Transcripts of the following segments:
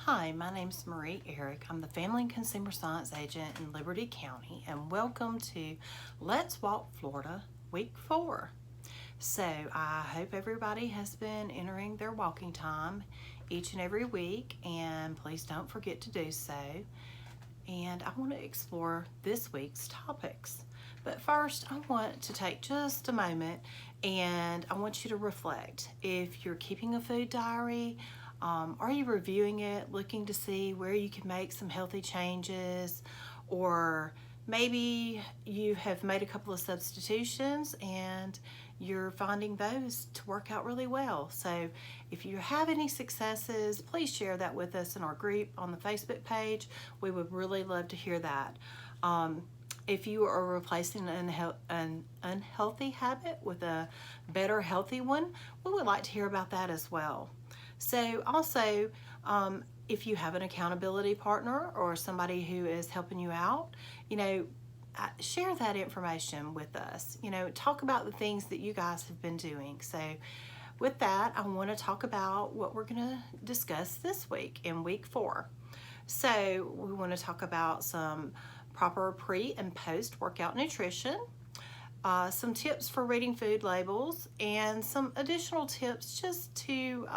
Hi, my name's Marie Eric. I'm the Family and Consumer Science Agent in Liberty County, and welcome to Let's Walk Florida Week 4. So, I hope everybody has been entering their walking time each and every week, and please don't forget to do so. And I want to explore this week's topics. But first, I want to take just a moment and I want you to reflect. If you're keeping a food diary, are you reviewing it, looking to see where you can make some healthy changes? Or maybe you have made a couple of substitutions and you're finding those to work out really well. So if you have any successes, please share that with us in our group on the Facebook page. We would really love to hear that. If you are replacing an unhealthy habit with a better healthy one, we would like to hear about that as well. So also, if you have an accountability partner or somebody who is helping you out, share that information with us. Talk about the things that you guys have been doing. So with that, I want to talk about what we're going to discuss this week in week 4. So we want to talk about some proper pre and post workout nutrition, some tips for reading food labels, and some additional tips just to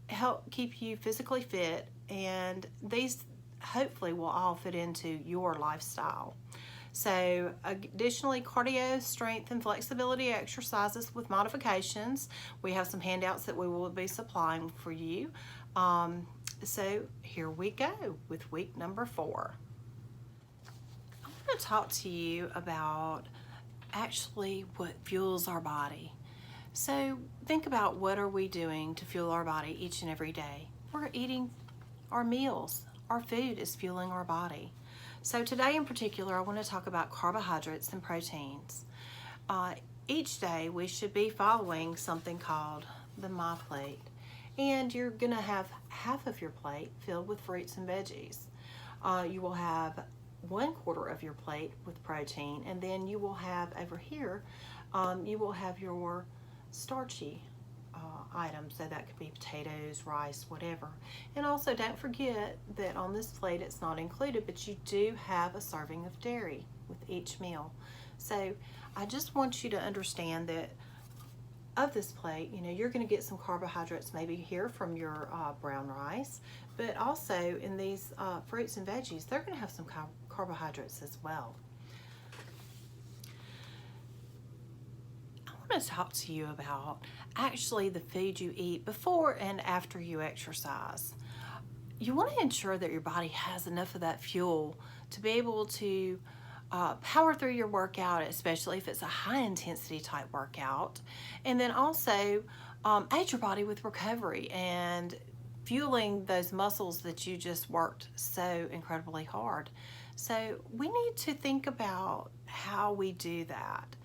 help keep you physically fit, and these hopefully will all fit into your lifestyle. So additionally, cardio, strength, and flexibility exercises with modifications. We have some handouts that we will be supplying for you. So here we go with week number 4. I want to talk to you about actually what fuels our body. So think about, what are we doing to fuel our body each and every day? We're eating our meals. Our food is fueling our body. So today in particular, I want to talk about carbohydrates and proteins. Each day we should be following something called the My Plate. And you're going to have half of your plate filled with fruits and veggies. You will have 1/4 of your plate with protein, and then you will have over here, you will have your starchy items. So that could be potatoes, rice, whatever. And also don't forget that on this plate it's not included, but you do have a serving of dairy with each meal. So I just want you to understand that of this plate, you're going to get some carbohydrates maybe here from your brown rice, but also in these fruits and veggies, they're going to have some carbohydrates as well. I want to talk to you about actually the food you eat before and after you exercise. You want to ensure that your body has enough of that fuel to be able to power through your workout, especially if it's a high intensity type workout. And then also aid your body with recovery and fueling those muscles that you just worked so incredibly hard. So we need to think about how we do that.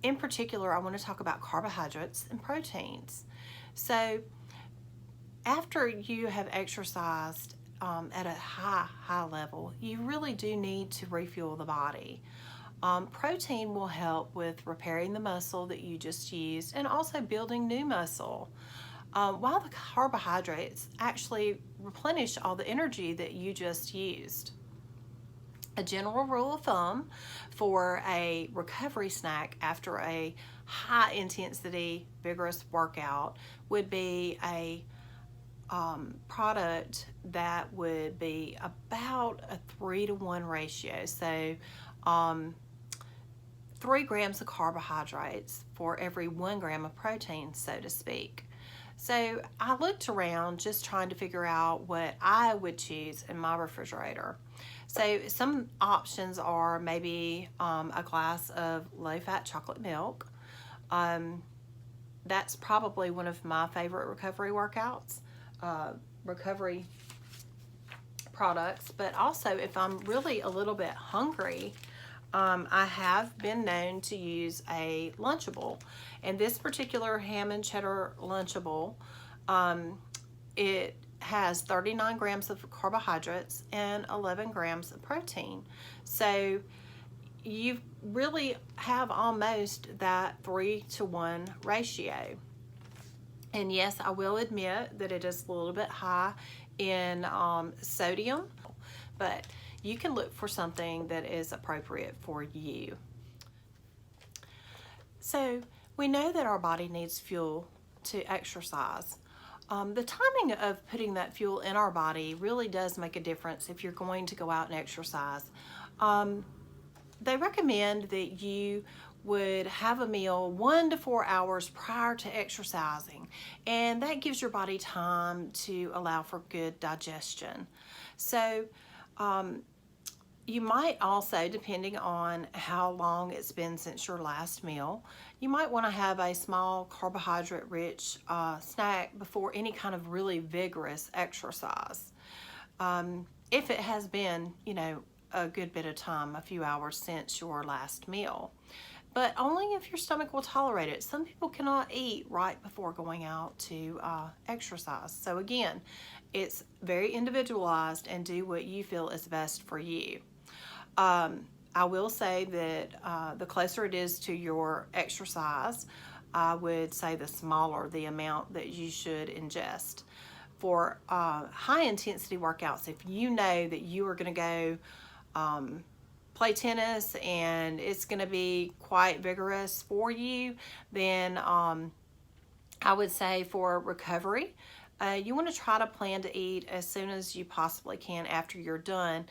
In particular, I want to talk about carbohydrates and proteins. So after you have exercised at a high level, you really do need to refuel the body. Protein will help with repairing the muscle that you just used and also building new muscle, while the carbohydrates actually replenish all the energy that you just used. A general rule of thumb for a recovery snack after a high intensity vigorous workout would be a product that would be about a 3-to-1 ratio. So 3 grams of carbohydrates for every 1 gram of protein, so to speak. So I looked around just trying to figure out what I would choose in my refrigerator. So some options are maybe a glass of low-fat chocolate milk. That's probably one of my favorite recovery products. But also, if I'm really a little bit hungry, I have been known to use a Lunchable. And this particular ham and cheddar Lunchable, it has 39 grams of carbohydrates and 11 grams of protein. So you really have almost that 3-to-1 ratio. And yes, I will admit that it is a little bit high in sodium, but you can look for something that is appropriate for you. So we know that our body needs fuel to exercise. The timing of putting that fuel in our body really does make a difference if you're going to go out and exercise. They recommend that you would have a meal 1 to 4 hours prior to exercising, and that gives your body time to allow for good digestion. So you might also, depending on how long it's been since your last meal, you might want to have a small carbohydrate-rich snack before any kind of really vigorous exercise. If it has been, a good bit of time, a few hours since your last meal. But only if your stomach will tolerate it. Some people cannot eat right before going out to exercise. So again, it's very individualized, and do what you feel is best for you. I will say that the closer it is to your exercise, I would say the smaller the amount that you should ingest. For high intensity workouts, if you know that you are going to go play tennis and it's going to be quite vigorous for you, then I would say for recovery, you want to try to plan to eat as soon as you possibly can after you're done.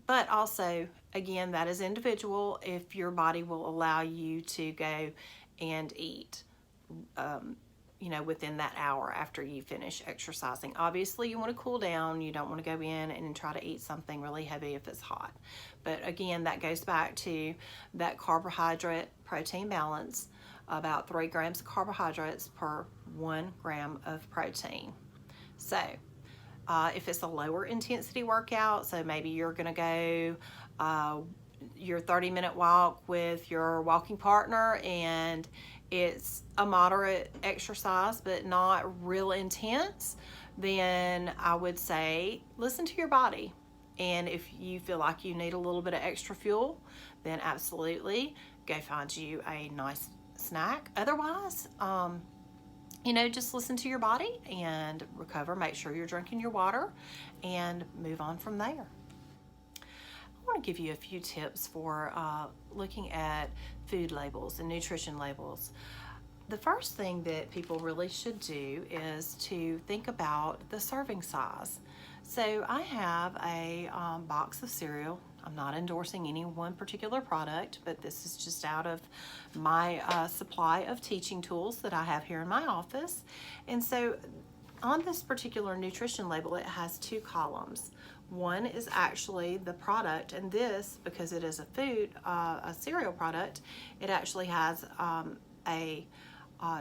But also, again, that is individual if your body will allow you to go and eat, within that hour after you finish exercising. Obviously, you want to cool down. You don't want to go in and try to eat something really heavy if it's hot. But again, that goes back to that carbohydrate protein balance, about 3 grams of carbohydrates per 1 gram of protein. So if it's a lower intensity workout, so maybe you're going to go your 30-minute walk with your walking partner, and it's a moderate exercise but not real intense, then I would say listen to your body. And if you feel like you need a little bit of extra fuel, then absolutely go find you a nice snack. Otherwise, just listen to your body and recover. Make sure you're drinking your water and move on from there. I want to give you a few tips for looking at food labels and nutrition labels. The first thing that people really should do is to think about the serving size. So I have a box of cereal. I'm not endorsing any one particular product, but this is just out of my supply of teaching tools that I have here in my office. And so on this particular nutrition label, it has 2 columns. One is actually the product, and this, because it is a cereal product, it actually has a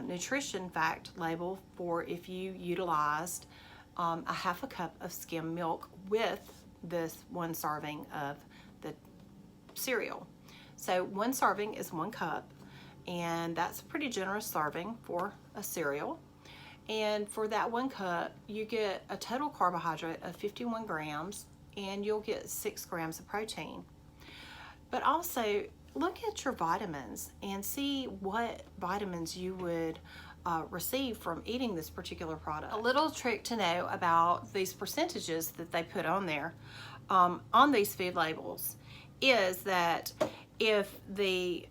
nutrition fact label for if you utilized a half a cup of skim milk with this 1 serving of the cereal. So 1 serving is 1 cup, and that's a pretty generous serving for a cereal. And for that 1 cup, you get a total carbohydrate of 51 grams, and you'll get 6 grams of protein. But also, look at your vitamins and see what vitamins you would receive from eating this particular product. A little trick to know about these percentages that they put on there, on these food labels, is that if the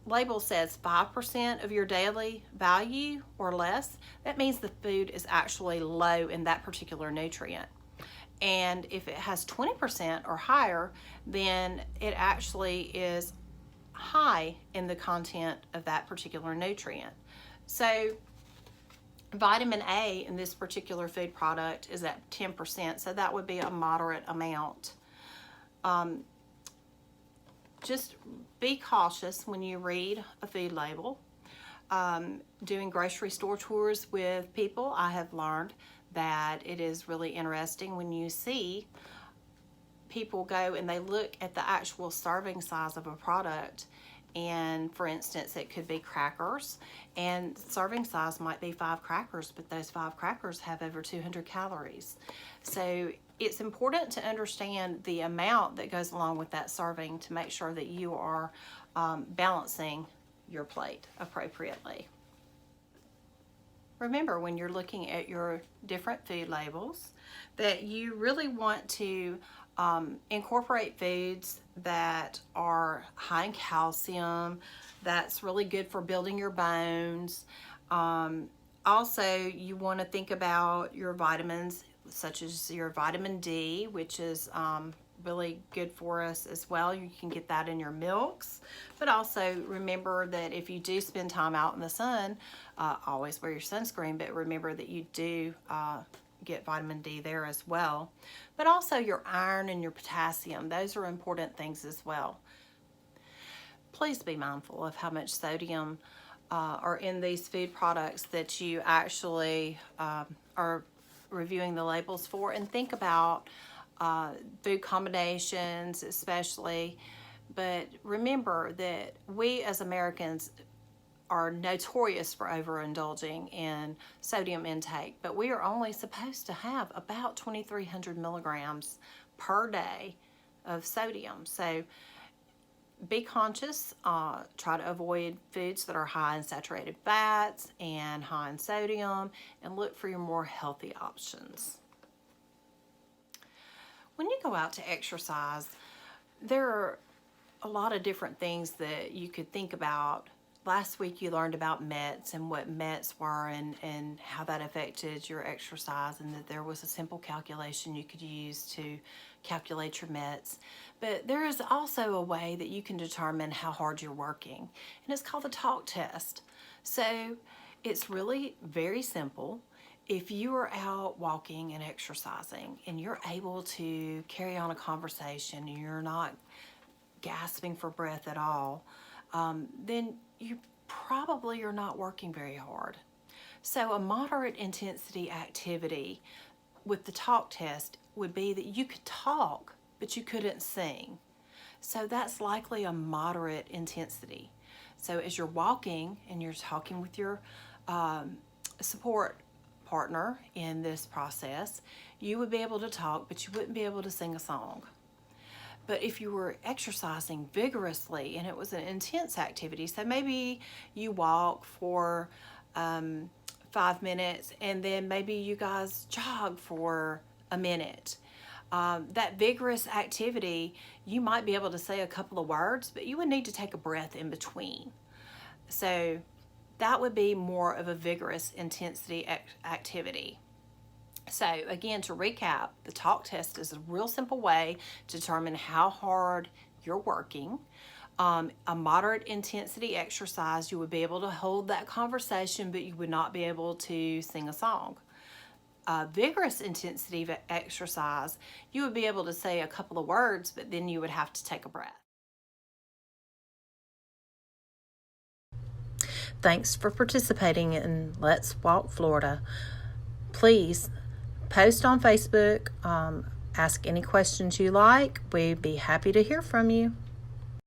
label says 5% of your daily value or less, that means the food is actually low in that particular nutrient. And if it has 20% or higher, then it actually is high in the content of that particular nutrient. So vitamin A in this particular food product is at 10%, so that would be a moderate amount. Just be cautious when you read a food label. Doing grocery store tours with people, I have learned that it is really interesting when you see people go and they look at the actual serving size of a product. And for instance, it could be crackers, and serving size might be 5 crackers, but those 5 crackers have over 200 calories. So it's important to understand the amount that goes along with that serving to make sure that you are balancing your plate appropriately. remember when you're looking at your different food labels that you really want to incorporate foods that are high in calcium, that's really good for building your bones. Also, you want to think about your vitamins, such as your vitamin D, which is really good for us as well. You can get that in your milks, but also remember that if you do spend time out in the sun, always wear your sunscreen, but remember that you do get vitamin D there as well. But also your iron and your potassium, those are important things as well. Please be mindful of how much sodium are in these food products that you actually are reviewing the labels for, and think about food combinations especially. But remember that we as Americans are notorious for overindulging in sodium intake, but we are only supposed to have about 2,300 milligrams per day of sodium. So be conscious, try to avoid foods that are high in saturated fats and high in sodium, and look for your more healthy options. When you go out to exercise, there are a lot of different things that you could think about. Last week you learned about METs and what METs were and how that affected your exercise, and that there was a simple calculation you could use to calculate your METs. But there is also a way that you can determine how hard you're working, and it's called the talk test. So it's really very simple. If you are out walking and exercising and you're able to carry on a conversation and you're not gasping for breath at all, then you probably are not working very hard. So a moderate intensity activity with the talk test would be that you could talk, but you couldn't sing. So that's likely a moderate intensity. So as you're walking and you're talking with your support partner in this process, you would be able to talk, but you wouldn't be able to sing a song. But if you were exercising vigorously and it was an intense activity, so maybe you walk for 5 minutes and then maybe you guys jog for a minute. That vigorous activity, you might be able to say a couple of words, but you would need to take a breath in between. So that would be more of a vigorous intensity activity. So again, to recap, the talk test is a real simple way to determine how hard you're working. A moderate intensity exercise, you would be able to hold that conversation, but you would not be able to sing a song. Vigorous intensity exercise, you would be able to say a couple of words, but then you would have to take a breath. Thanks for participating in Let's Walk Florida. Please post on Facebook, ask any questions you like. We'd be happy to hear from you.